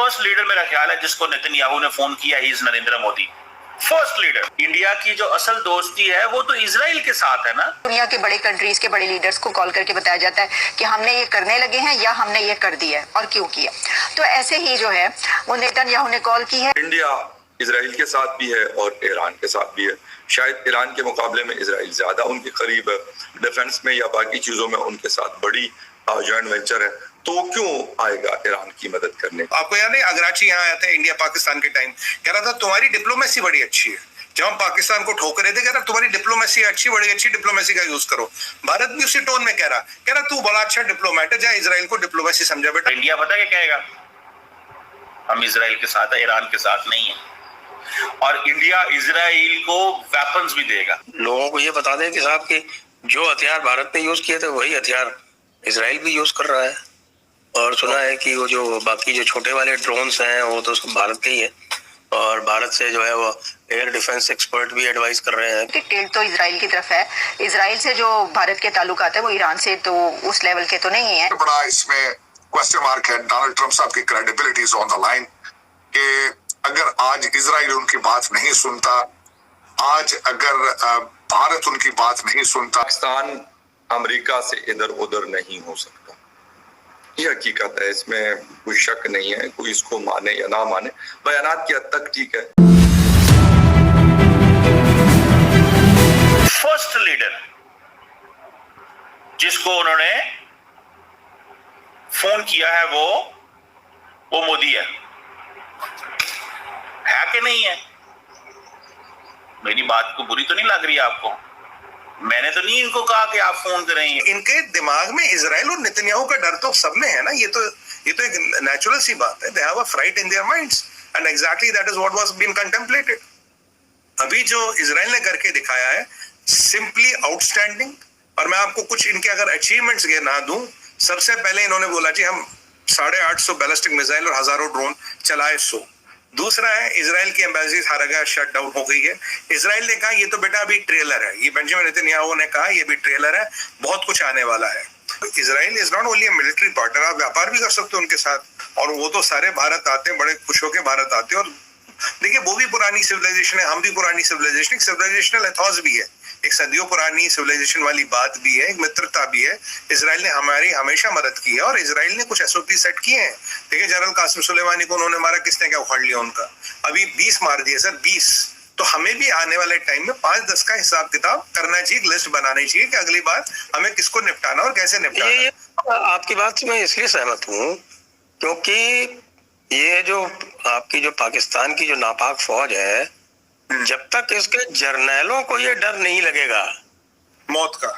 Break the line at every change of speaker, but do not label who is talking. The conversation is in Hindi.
फर्स्ट लीडर मेरा ख्याल है जिसको नेतन्याहू ने फोन किया, he is Narendra Modi. First leader. India की जो असल दोस्ती है वो तो इजराइल के साथ है ना।
दुनिया के बड़े कंट्रीज के बड़े लीडर्स को कॉल करके बताया जाता है कि हमने ये करने लगे हैं या हमने ये कर दिया है और क्यों किया। तो ऐसे ही जो है वो नेतन्याहू ने कॉल की है।
इंडिया इजराइल के साथ भी है और ईरान के साथ भी है। शायद ईरान के मुकाबले में इजराइल ज्यादा उनके करीब है, डिफेंस में या बाकी चीजों में उनके साथ बड़ी जॉइंट वेंचर है, तो क्यों आएगा ईरान की मदद करने।
आपको याद है अगराची यहाँ आया था इंडिया पाकिस्तान के टाइम, कह रहा था तुम्हारी डिप्लोमेसी बड़ी अच्छी है। जब हम पाकिस्तान को ठोक रहे थे कह रहा तुम्हारी डिप्लोमेसी अच्छी, बड़ी अच्छी डिप्लोमेसी का यूज करो। भारत भी उसी टोन में कह रहा तू बड़ा अच्छा डिप्लोमेट है, जहाँ इजराइल को डिप्लोमेसी समझा बेटा।
इंडिया पता क्या कहेगा, हम इजराइल के साथ है, ईरान के साथ नहीं है। और इंडिया इजराइल को वेपन्स भी देगा।
लोगों को ये बता दें कि साहब कि जो हथियार भारत ने यूज किए थे वही हथियार इजराइल भी यूज कर रहा है। और सुना है कि वो जो बाकी जो छोटे वाले ड्रोन्स हैं वो तो भारत के ही है, और भारत से जो है वो एयर डिफेंस एक्सपर्ट भी एडवाइस कर रहे हैं।
टिल्ट तो इजराइल की तरफ है। इजराइल से जो भारत के ताल्लुकात है वो ईरान से तो उस लेवल के तो नहीं है।
बड़ा इसमें क्वेश्चन मार्क है डोनाल्ड ट्रंप साहब की credibility is on the line कि अगर आज इजराइल उनकी बात नहीं सुनता, आज अगर भारत उनकी बात नहीं सुनता,
पाकिस्तान अमेरिका से इधर उधर नहीं हो सकता। ये हकीकत है, इसमें कोई शक नहीं है। कोई इसको माने या ना माने, बयानात की हद तक ठीक है।
फर्स्ट लीडर जिसको उन्होंने फोन किया है वो मोदी है कि नहीं है। मेरी बात को बुरी तो नहीं लग रही आपको? मैंने तो नहीं इनको कहा कि आप फोन करेंगे।
इनके दिमाग में इजराइल और नेतन्याहू का डर तो सब में है ना। ये तो एक नेचुरल सी बात है। They have a fright in their minds and exactly that is what was been contemplated. अभी जो इजराइल ने करके दिखाया है सिंपली आउटस्टैंडिंग। और मैं आपको कुछ इनके अगर अचीवमेंट्स गिना दूं, सबसे पहले इन्होंने बोला जी हम 850 बैलिस्टिक मिसाइल और हजारों ड्रोन चलाए 100। दूसरा है इजराइल की एम्बेसी हर जगह शट डाउन हो गई है। इजराइल ने कहा ये तो बेटा अभी ट्रेलर है, ये बेंजामिन नेतन्याहू ने कहा ये भी ट्रेलर है, बहुत कुछ आने वाला है। Israel is not only military partner, आप व्यापार भी कर सकते हो उनके साथ। और वो तो सारे भारत आते हैं, बड़े खुश होकर भारत आते हैं। और देखिए वो भी पुरानी सिविलाइजेशन है, हम भी पुरानी सिविलाइजेशन, एक सिविलाइजेशनल एथॉस भी है, एक सदियों पुरानी सिविलाइजेशन वाली बात भी है, एक मित्रता भी है। इजराइल ने हमारी हमेशा मदद की है और इजराइल ने कुछ एसओपी सेट किए हैं। देखिए जनरल कासिम सुलेमानी को उन्होंने मारा, किसने क्या उखाड़ लिया उनका? अभी 20 मार दिए सर, 20। तो हमें भी आने वाले टाइम में 5-10 का हिसाब किताब करना चाहिए, लिस्ट बनानी चाहिए कि अगली बार हमें किसको निपटाना और कैसे निपटाना।
आपकी बात से मैं इसलिए सहमत हूँ क्योंकि ये जो आपकी जो पाकिस्तान की जो नापाक फौज है, जब तक इसके जर्नैलों को ये डर नहीं लगेगा
मौत का,